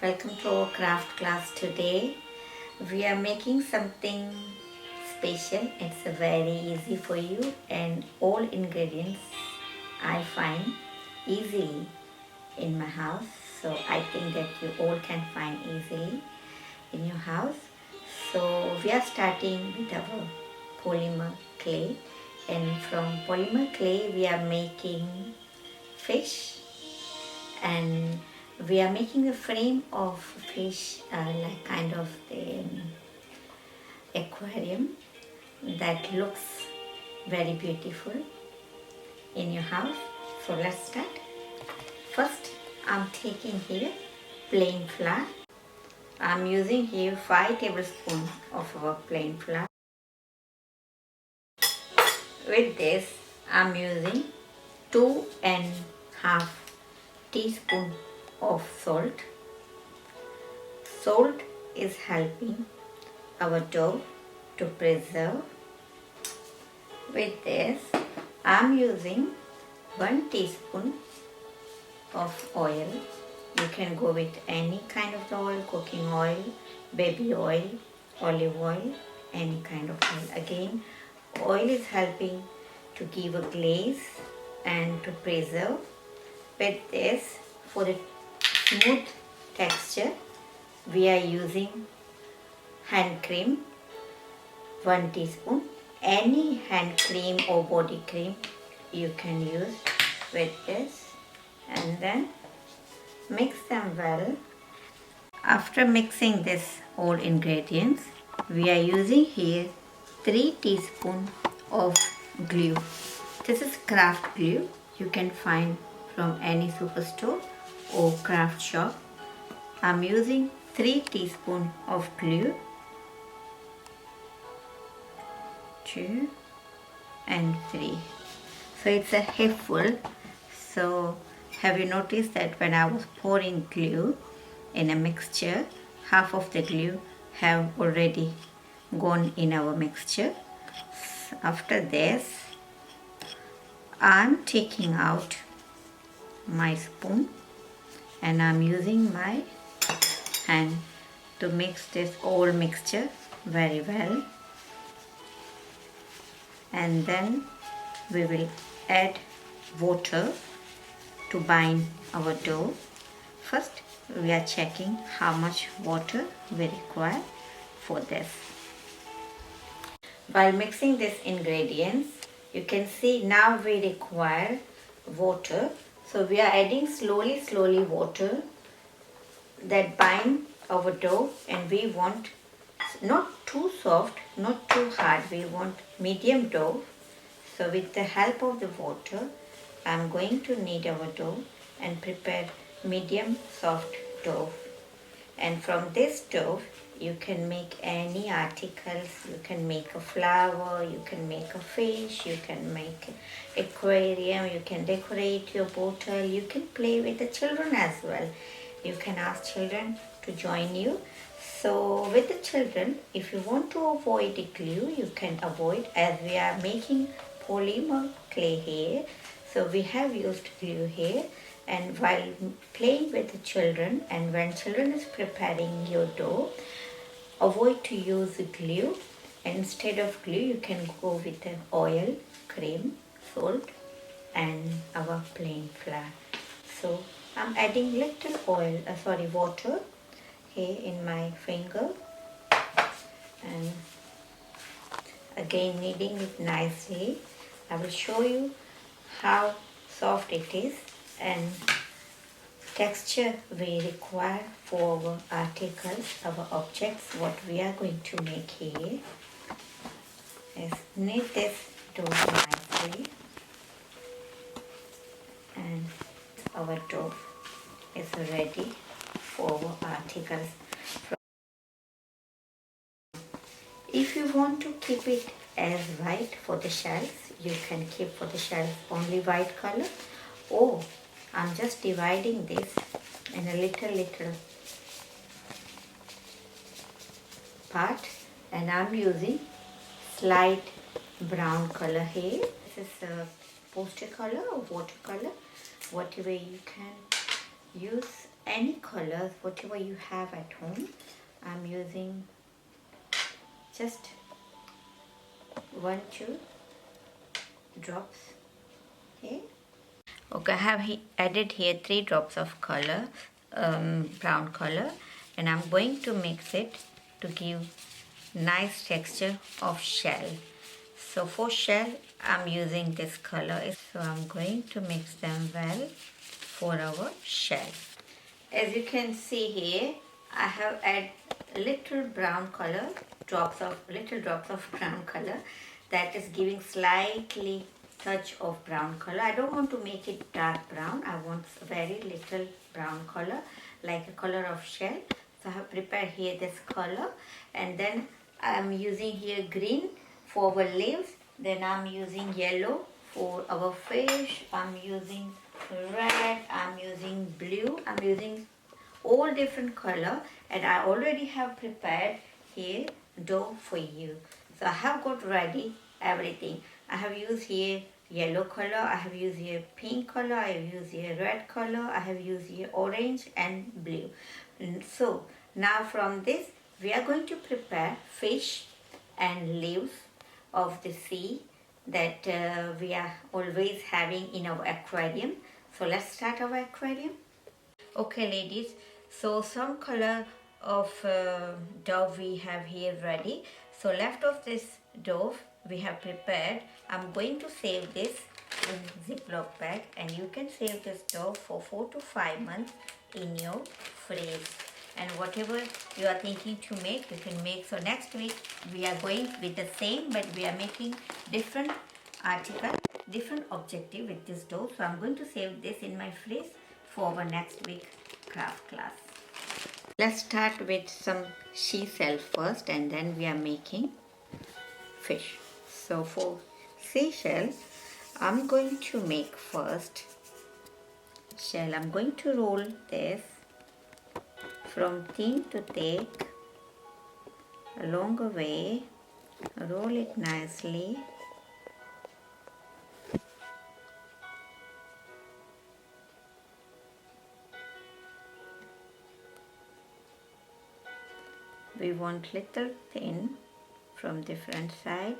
Welcome to our craft class today. We are making something special. It's very easy for you and all ingredients I find easily in my house. So I think that you all can find easily in your house. So we are starting with our polymer clay, and from polymer clay we are making fish, and we are making a frame of fish like kind of the aquarium that looks very beautiful in your house. So let's start. First I'm taking here plain flour. I'm using here 5 tablespoons of our plain flour. With this I'm using 2.5 teaspoon of salt. Salt is helping our dough to preserve. With this I'm using 1 teaspoon of oil. You can go with any kind of oil, cooking oil, baby oil, olive oil, any kind of oil. Again, oil is helping to give a glaze and to preserve. With this, for the smooth texture, we are using hand cream, 1 teaspoon. Any hand cream or body cream you can use with this, and then mix them well. After mixing this all ingredients, we are using here 3 teaspoons of glue. This is craft glue. You can find from any superstore or craft shop. I'm using 3 teaspoons of glue. 2 and 3. So it's a handful. So have you noticed that when I was pouring glue in a mixture, half of the glue have already gone in our mixture. After this, I'm taking out my spoon and I'm using my hand to mix this whole mixture very well, and then we will add water to bind our dough. First we are checking how much water we require for this. While mixing these ingredients, you can see now we require water. So we are adding slowly water that bind our dough, and we want not too soft, not too hard. We want medium dough. So with the help of the water, I'm going to knead our dough and prepare medium soft dough. And from this dough, you can make any articles. You can make a flower, you can make a fish, you can make aquarium, you can decorate your bottle, you can play with the children as well. You can ask children to join you. So with the children, if you want to avoid the glue, you can avoid, as we are making polymer clay here. So we have used glue here, and while playing with the children and when children is preparing your dough, avoid to use glue. Instead of glue, you can go with the oil, cream, salt and our plain flour. So I'm adding little water here in my finger, and again kneading it nicely. I will show you how soft it is and texture we require for our articles, our objects, what we are going to make here. Is knead this dough nicely, and our dough is ready for our articles. If you want to keep it as white for the shells, you can keep for the shells only white color, or I'm just dividing this in a little part, and I'm using slight brown color here. This is a poster color or watercolor, whatever you can use any colors, whatever you have at home. I'm using just 1-2 drops here. Okay, I have added here 3 drops of color, brown color, and I'm going to mix it to give nice texture of shell. So for shell, I'm using this color. So I'm going to mix them well for our shell. As you can see here, I have added little brown color, little drops of brown color, that is giving slightly touch of brown color. I don't want to make it dark brown. I want very little brown color, like a color of shell. So I have prepared here this color, and then I'm using here green for our leaves. Then I'm using yellow for our fish. I'm using red. I'm using blue. I'm using all different color, and I already have prepared here dough for you. So I have got ready everything. I have used here yellow color, I have used here pink color, I have used here red color, I have used here orange and blue. And so now from this we are going to prepare fish and leaves of the sea that we are always having in our aquarium. So let's start our aquarium. Okay ladies, so some color of dough we have here ready. So left of this dough we have prepared, I'm going to save this in Ziploc bag, and you can save this dough for 4 to 5 months in your fridge. And whatever you are thinking to make, you can make. So next week we are going with the same, but we are making different article, different objective with this dough. So I'm going to save this in my fridge for our next week craft class. Let's start with some seashell first, and then we are making fish. So for seashell, I'm going to make first shell. I'm going to roll this from thin to thick along a way. Roll it nicely. We want little thin from different side,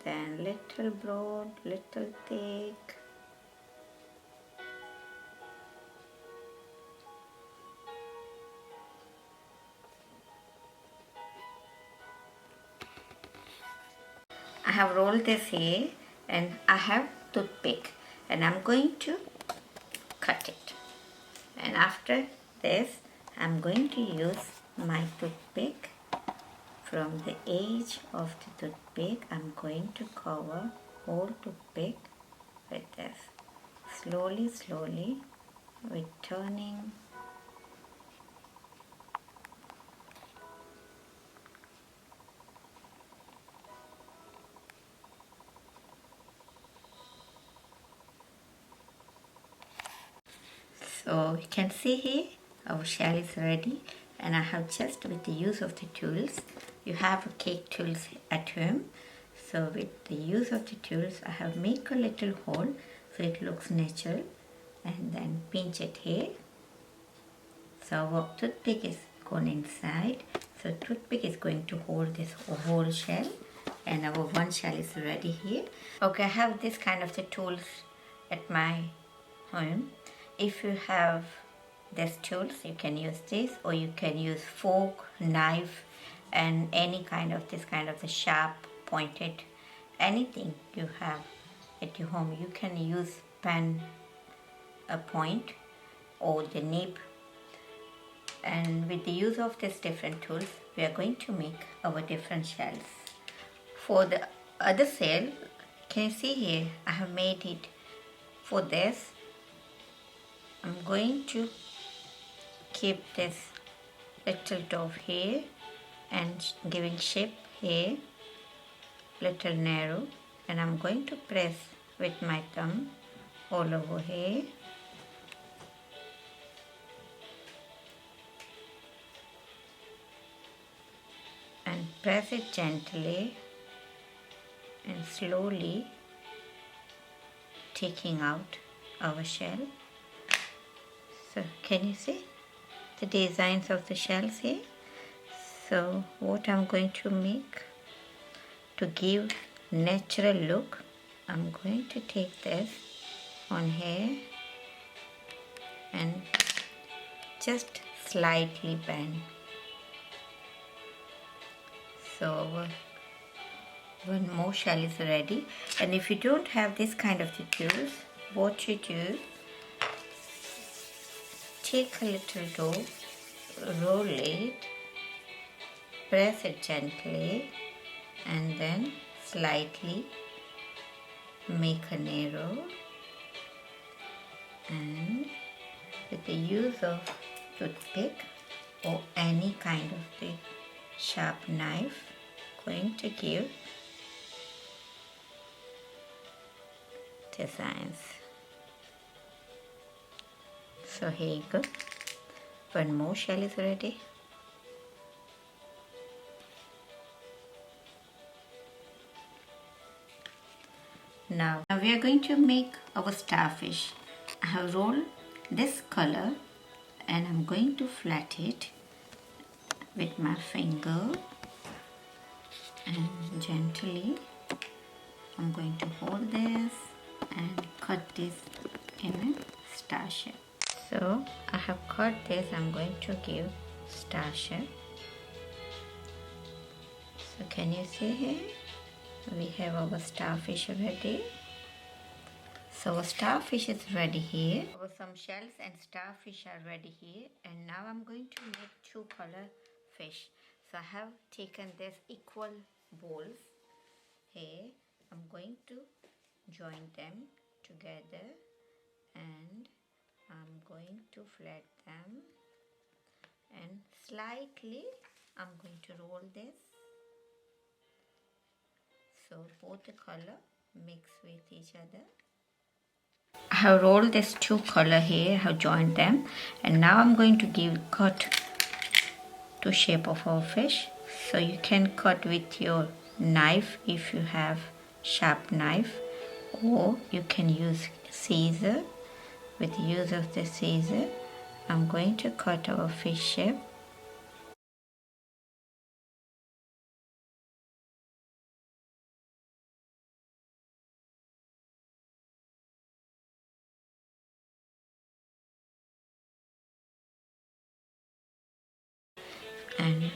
then little broad, little thick. I have rolled this here, and I have toothpick, and I'm going to cut it. And after this, I'm going to use my toothpick. From the edge of the toothpick, I'm going to cover whole toothpick with this. Slowly, slowly, with turning. So you can see here, our shell is ready, and I have just, with the use of the tools, you have cake tools at home. So with the use of the tools, I have make a little hole so it looks natural, and then pinch it here. So our toothpick is gone inside. So toothpick is going to hold this whole shell, and our one shell is ready here. Okay, I have this kind of the tools at my home. If you have these tools, you can use this, or you can use fork, knife, and any kind of this kind of the sharp pointed, anything you have at your home. You can use pen, a point, or the nib. And with the use of these different tools, we are going to make our different shells. For the other shell, can you see here, I have made it. For this, I'm going to keep this little dove here and giving shape here, little narrow, and I'm going to press with my thumb all over here. And press it gently and slowly taking out our shell. So can you see the designs of the shells here? So what I'm going to make to give natural look, I'm going to take this on here and just slightly bend. So one more shell is ready. And if you don't have this kind of the tools, what you do, take a little dough, roll it, press it gently, and then slightly make an arrow, and with the use of toothpick or any kind of the sharp knife, going to give designs. So here you go. One more shell is ready. Now we are going to make our starfish. I have rolled this color and I'm going to flat it with my finger, and gently I'm going to hold this and cut this in a star shape. So I have cut this, I'm going to give star shape. So can you see here? We have our starfish ready. So our starfish is ready here. Some shells and starfish are ready here. And now I'm going to make two color fish. So I have taken this equal balls here. I'm going to join them together and I'm going to flat them and slightly I'm going to roll this so both the color mix with each other. I have rolled this two color here, I have joined them, and now I'm going to give cut to shape of our fish. So you can cut with your knife if you have sharp knife, or you can use scissor. With the use of the scissor, I'm going to cut our fish shape. And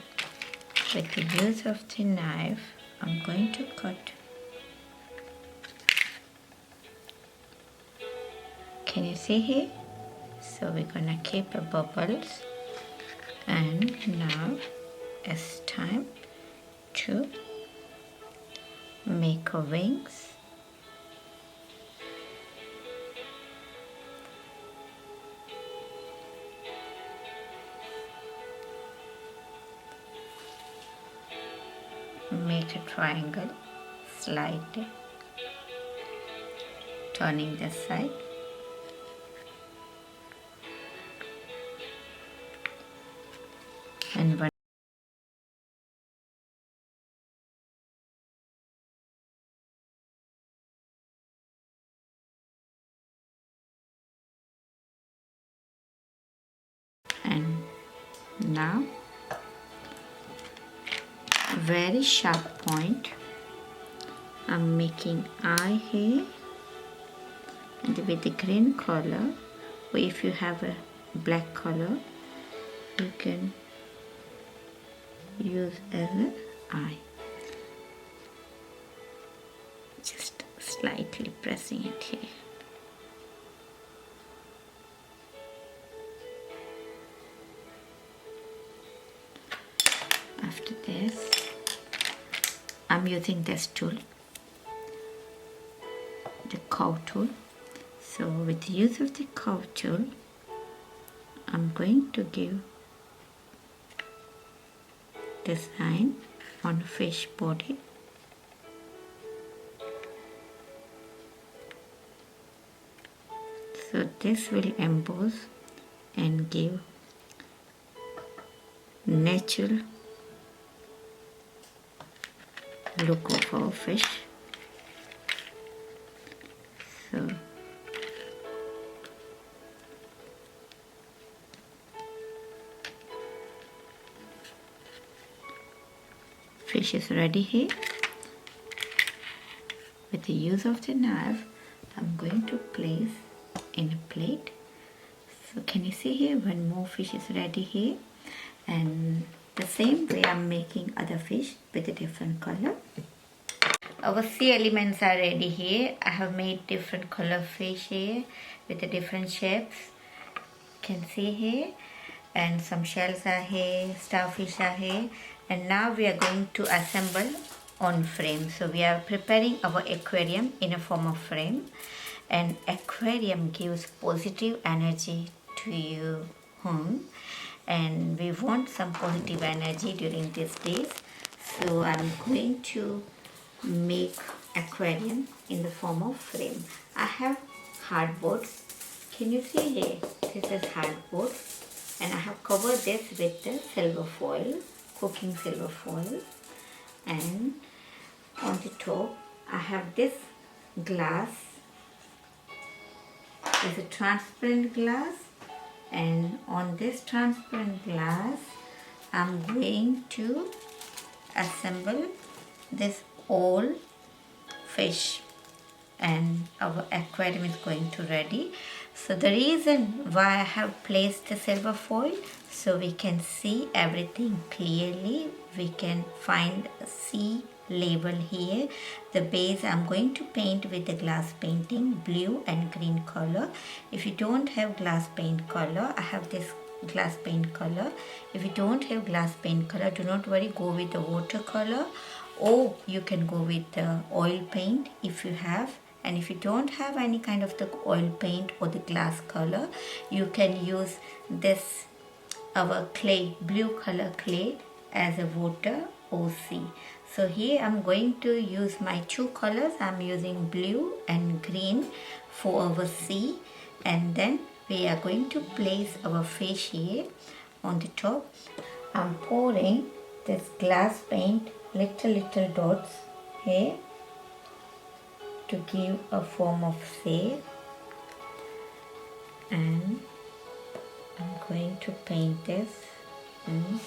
with the use of the knife, I'm going to cut. Can you see here? So we're gonna keep the bubbles, and now it's time to make our wings. Make a triangle slightly, turning this side. And one and now very sharp point, I'm making eye here, and with the green color, or if you have a black color, you can use as an eye. Just slightly pressing it here. After this, I'm using this tool, the curve tool. So with the use of the curve tool, I'm going to give design on fish body. So this will emboss and give natural look of our fish. So fish is ready here. With the use of the knife, I'm going to place in a plate. So can you see here, one more fish is ready here, and the same way I'm making other fish with a different color. Our sea elements are ready here. I have made different color fish here with the different shapes. You can see here, and some shells are here, starfish are here, and now we are going to assemble on frame. So we are preparing our aquarium in a form of frame, and aquarium gives positive energy to your home, and we want some positive energy during these days. So I'm going to make aquarium in the form of frame. I have hardboard. Can you see here? This is hardboard, and I have covered this with the silver foil, cooking silver foil, and on the top I have this glass. It's a transparent glass, and on this transparent glass I'm going to assemble this whole fish, and our aquarium is going to ready. So the reason why I have placed the silver foil, so we can see everything clearly. We can find sea label here. The base I'm going to paint with the glass painting, blue and green color. If you don't have glass paint color, I have this glass paint color. If you don't have glass paint color, do not worry, go with the watercolor, or you can go with the oil paint if you have. And if you don't have any kind of the oil paint or the glass color, you can use this our clay, blue color clay, as a water or sea. So here I'm going to use my two colors. I'm using blue and green for our sea, and then we are going to place our fish here on the top. I'm pouring this glass paint, little dots here, to give a form of sail, and I'm going to paint this in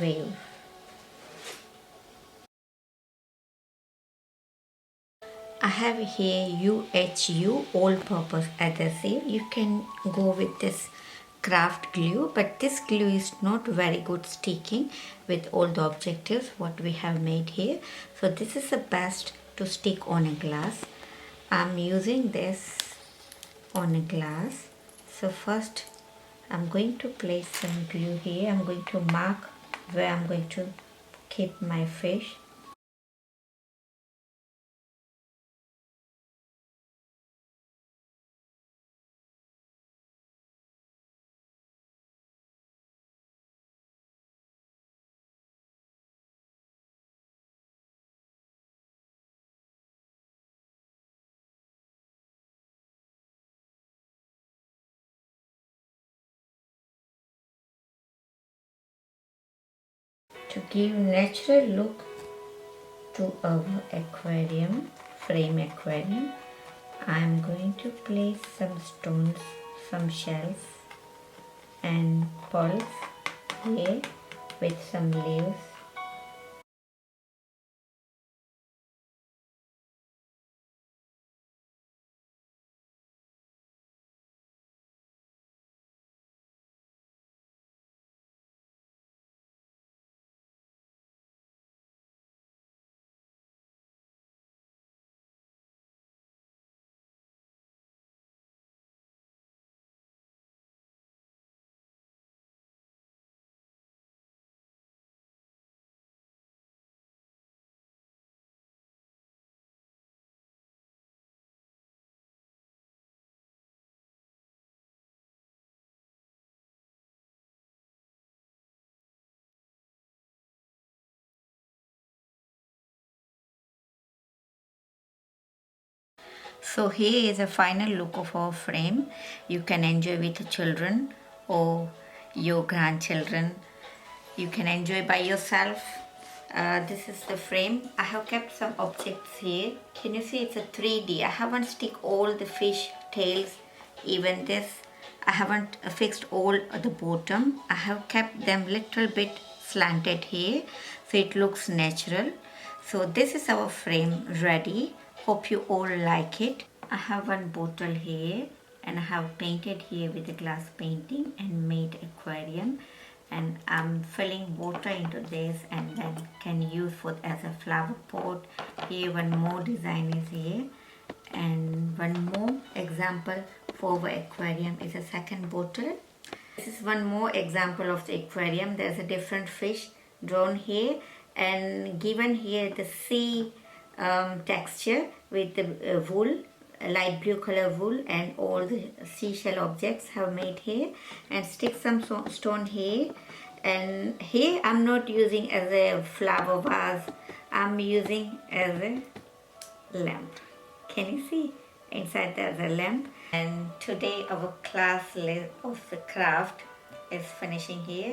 wave. I have here UHU all-purpose adhesive. You can go with this craft glue, but this glue is not very good sticking with all the objectives what we have made here. So this is the best to stick on a glass. I'm using this on a glass. So first I'm going to place some glue here. I'm going to mark where I'm going to keep my fish. To give natural look to our aquarium, frame aquarium, I am going to place some stones, some shells and pearls here with some leaves. So here is a final look of our frame. You can enjoy with the children or your grandchildren. You can enjoy by yourself. This is the frame. I have kept some objects here. Can you see it's a 3D? I haven't stick all the fish tails, even this. I haven't fixed all at the bottom. I have kept them little bit slanted here, so it looks natural. So this is our frame ready. Hope you all like it. I have one bottle here and I have painted here with a glass painting and made aquarium, and I'm filling water into this and then can use for as a flower pot. Here one more design is here, and one more example for our aquarium is a second bottle. This is one more example of the aquarium. There's a different fish drawn here and given here the sea texture with the wool, light blue color wool, and all the seashell objects have made here, and stick some stone here. And here I'm not using as a flower vase, I'm using as a lamp. Can you see? Inside there's a lamp. And today our class of the craft is finishing here.